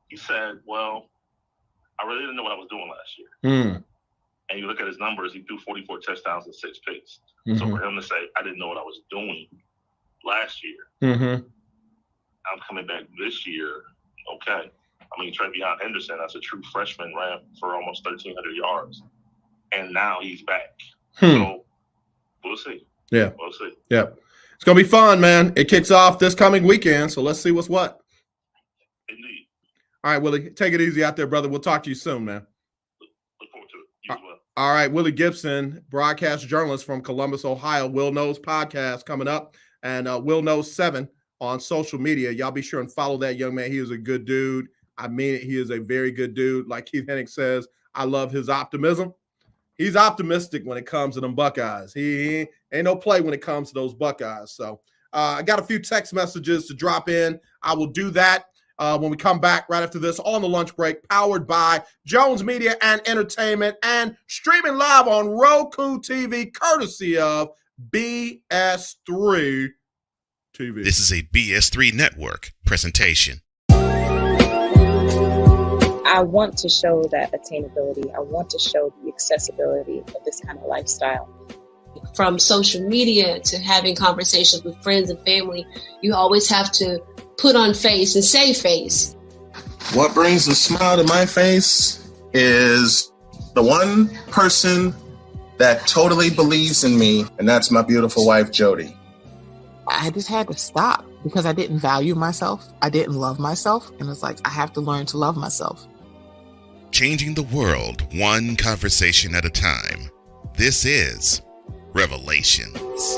he said, well, I really didn't know what I was doing last year. And you look at his numbers, he threw 44 touchdowns and 6 picks. So for him to say, I didn't know what I was doing last year, I'm coming back this year, okay. I mean, Travion Henderson, as a true freshman, ran for almost 1,300 yards. And now he's back. So we'll see. Yeah. We'll see. Yeah. It's going to be fun, man. It kicks off this coming weekend, so let's see what's what. Indeed. All right, Willie, take it easy out there, brother. We'll talk to you soon, man. Look forward to it. You as well. All right, Willie Gibson, broadcast journalist from Columbus, Ohio. Will Knows podcast coming up, and Will Knows 7 on social media. Y'all be sure and follow that young man. He is a good dude. I mean it. He is a very good dude. Like Keith Hennig says, I love his optimism. He's optimistic when it comes to them Buckeyes. He ain't no play when it comes to those Buckeyes. So I got a few text messages to drop in. I will do that when we come back right after this on the lunch break, powered by Jones Media and Entertainment and streaming live on Roku TV, courtesy of BS3 TV. This is a BS3 network presentation. I want to show that attainability. I want to show the accessibility of this kind of lifestyle. From social media to having conversations with friends and family, you always have to put on face and say face. What brings a smile to my face is the one person that totally believes in me, and that's my beautiful wife, Jody. I just had to stop because I didn't value myself. I didn't love myself. And it's like, I have to learn to love myself. Changing the world one conversation at a time. This is Revelations.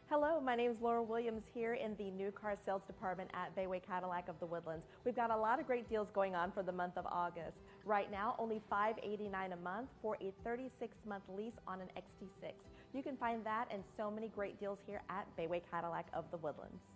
Hello, my name is Laura Williams here in the new car sales department at Bayway Cadillac of the Woodlands. We've got a lot of great deals going on for the month of August. Right now, only $589 a month for a 36-month lease on an XT6. You can find that and so many great deals here at Bayway Cadillac of the Woodlands.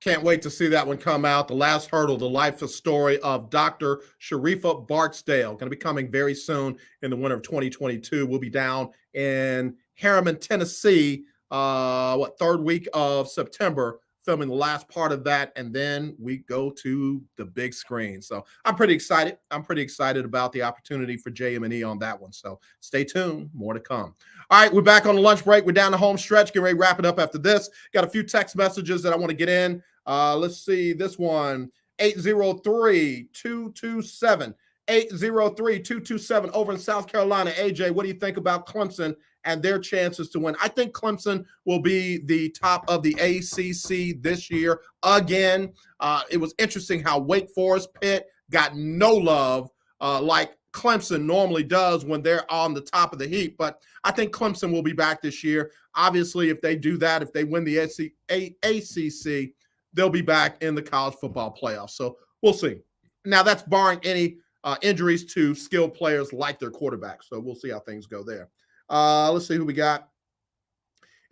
Can't wait to see that one come out. The Last Hurdle, the life story of Dr. Sharifa Barksdale. Going to be coming very soon in the winter of 2022. We'll be down in Harriman, Tennessee, third week of September, filming the last part of that, and then we go to the big screen. So I'm pretty excited. I'm pretty excited about the opportunity for JM&E on that one. So stay tuned. More to come. All right, we're back on the lunch break. We're down the home stretch. Get ready to wrap it up after this. Got a few text messages that I want to get in. Let's see this one, 803-227. 803-227 over in South Carolina. AJ, what do you think about Clemson and their chances to win? I think Clemson will be the top of the ACC this year again. It was interesting how Wake Forest, Pitt got no love like Clemson normally does when they're on the top of the heap. But I think Clemson will be back this year. Obviously, if they do that, if they win the ACC, they'll be back in the college football playoffs. So we'll see. Now, that's barring any injuries to skilled players like their quarterback. So we'll see how things go there. Let's see who we got.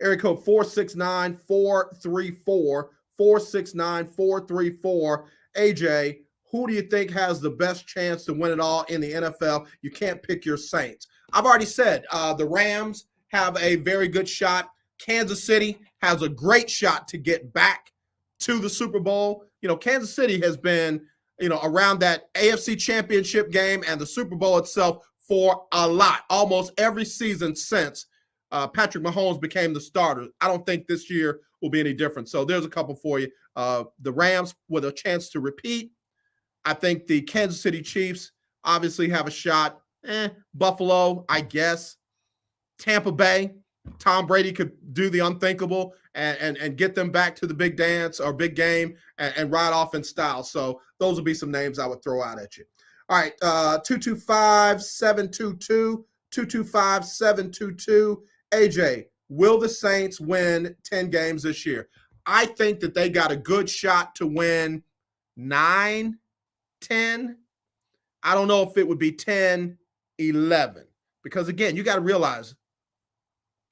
Area code 469-434. 469-434. AJ, who do you think has the best chance to win it all in the NFL? You can't pick your Saints. I've already said the Rams have a very good shot. Kansas City has a great shot to get back to the Super Bowl. You know, Kansas City has been, around that AFC Championship game and the Super Bowl itself for a lot, almost every season since Patrick Mahomes became the starter. I don't think this year will be any different. So there's a couple for you. The Rams with a chance to repeat. I think the Kansas City Chiefs obviously have a shot. Buffalo, I guess. Tampa Bay, Tom Brady could do the unthinkable and get them back to the big dance or big game and ride off in style. So those would be some names I would throw out at you. All right, 225-722, 225-722. AJ, will the Saints win 10 games this year? I think that they got a good shot to win 9, 10. I don't know if it would be 10, 11. Because, again, you got to realize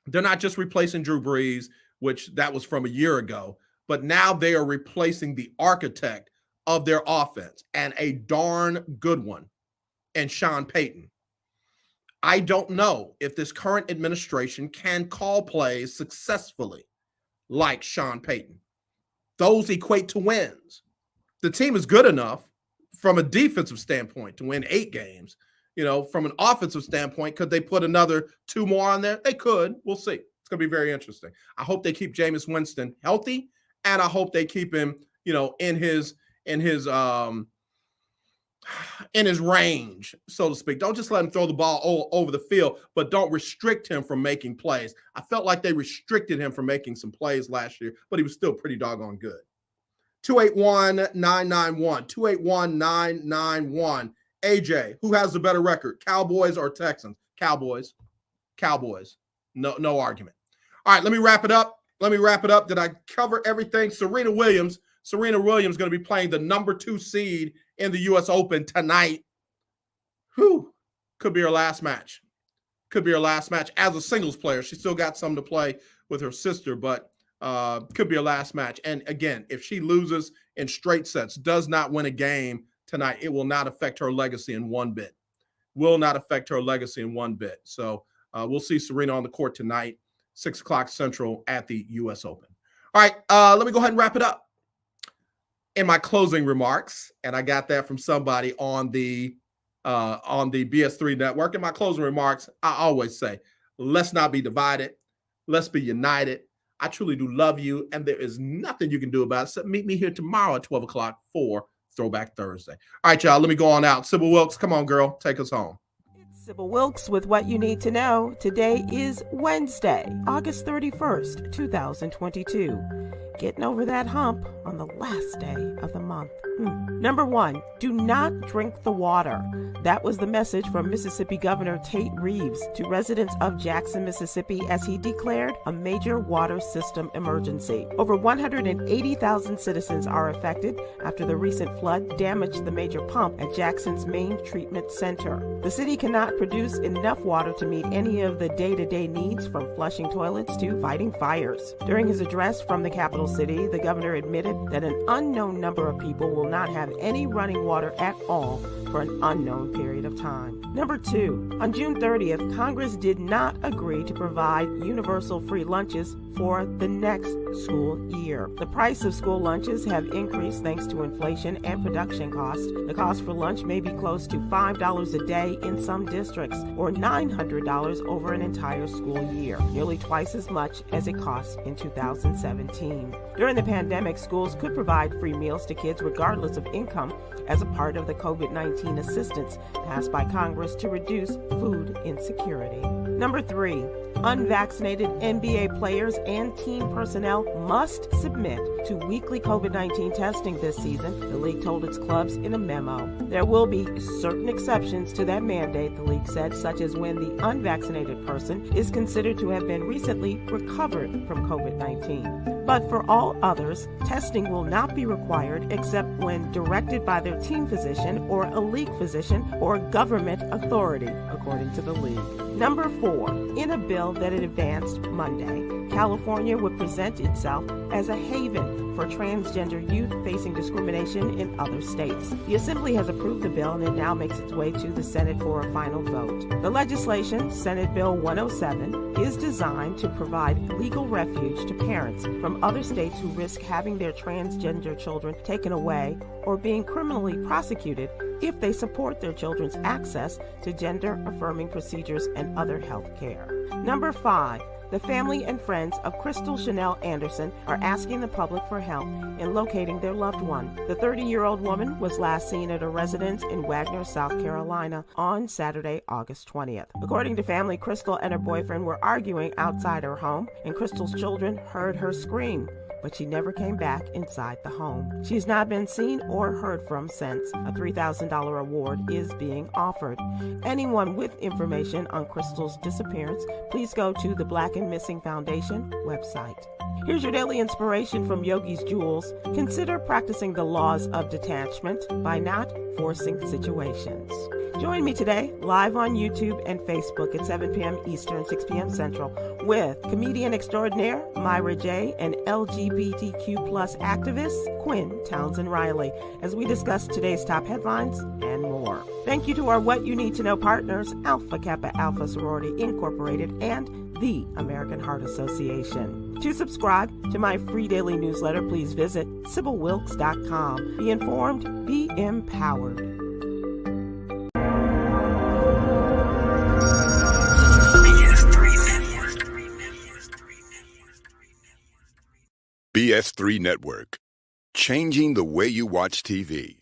they're not just replacing Drew Brees, which that was from a year ago, but now they are replacing the architect of their offense, and a darn good one, and Sean Payton. I don't know if this current administration can call plays successfully like Sean Payton. Those equate to wins. The team is good enough from a defensive standpoint to win 8 games. You know, from an offensive standpoint, could they put another 2 more on there? They could. We'll see. It's going to be very interesting. I hope they keep Jameis Winston healthy, and I hope they keep him, you know, in his range, so to speak. Don't just let him throw the ball all over the field, but don't restrict him from making plays. I felt like they restricted him from making some plays last year, but he was still pretty doggone good. 281-991, 281-991. AJ, who has the better record, Cowboys or Texans? Cowboys. No argument. All right, let me wrap it up. Did I cover everything? Serena Williams going to be playing the number 2 seed in the U.S. Open tonight. Could be her last match. As a singles player. She still got some to play with her sister, but could be her last match. And again, if she loses in straight sets, does not win a game tonight, it will not affect her legacy in one bit. So we'll see Serena on the court tonight, 6 o'clock Central at the U.S. Open. All right, let me go ahead and wrap it up. In my closing remarks, and I got that from somebody on the BS3 network. In my closing remarks, I always say, let's not be divided. Let's be united. I truly do love you, and there is nothing you can do about it. So meet me here tomorrow at 12 o'clock for Throwback Thursday. All right, y'all, let me go on out. Sybil Wilkes, come on, girl. Take us home. It's Sybil Wilkes with what you need to know. Today is Wednesday, August 31st, 2022. Getting over that hump on the last day of the month. Number 1, do not drink the water. That was the message from Mississippi Governor Tate Reeves to residents of Jackson, Mississippi, as he declared a major water system emergency. Over 180,000 citizens are affected after the recent flood damaged the major pump at Jackson's main treatment center. The city cannot produce enough water to meet any of the day-to-day needs, from flushing toilets to fighting fires. During his address from the capital city, the governor admitted that an unknown number of people will not have any running water at all for an unknown period of time. Number 2, on June 30th, Congress did not agree to provide universal free lunches for the next school year. The price of school lunches have increased thanks to inflation and production costs. The cost for lunch may be close to $5 a day in some districts, or $900 over an entire school year, nearly twice as much as it cost in 2017. During the pandemic, schools could provide free meals to kids regardless of income as a part of the COVID-19 assistance passed by Congress to reduce food insecurity. Number 3, unvaccinated NBA players and team personnel must submit to weekly COVID-19 testing this season, the league told its clubs in a memo. There will be certain exceptions to that mandate, the league said, such as when the unvaccinated person is considered to have been recently recovered from COVID-19. But for all others, testing will not be required except when directed by their team physician or a league physician or government authority, according to the league. Number 4, in a bill that it advanced Monday, California would present itself as a haven for transgender youth facing discrimination in other states. The Assembly has approved the bill, and it now makes its way to the Senate for a final vote. The legislation, Senate Bill 107, is designed to provide legal refuge to parents from other states who risk having their transgender children taken away or being criminally prosecuted if they support their children's access to gender-affirming procedures and other health care. Number 5. The family and friends of Crystal Chanel Anderson are asking the public for help in locating their loved one. The 30-year-old woman was last seen at a residence in Wagner, South Carolina on Saturday, August 20th. According to family, Crystal and her boyfriend were arguing outside her home, and Crystal's children heard her scream, but she never came back inside the home. She has not been seen or heard from since. A $3,000 award is being offered. Anyone with information on Crystal's disappearance, please go to the Black and Missing Foundation website. Here's your daily inspiration from Yogi's Jewels. Consider practicing the laws of detachment by not forcing situations. Join me today live on YouTube and Facebook at 7 p.m. Eastern, 6 p.m. Central with comedian extraordinaire Myra J. and LGBTQ plus activist Quinn Townsend Riley as we discuss today's top headlines and more. Thank you to our What You Need to Know partners, Alpha Kappa Alpha Sorority Incorporated and the American Heart Association. To subscribe to my free daily newsletter, please visit SibylWilkes.com. Be informed, be empowered. BS3 Network, changing the way you watch TV.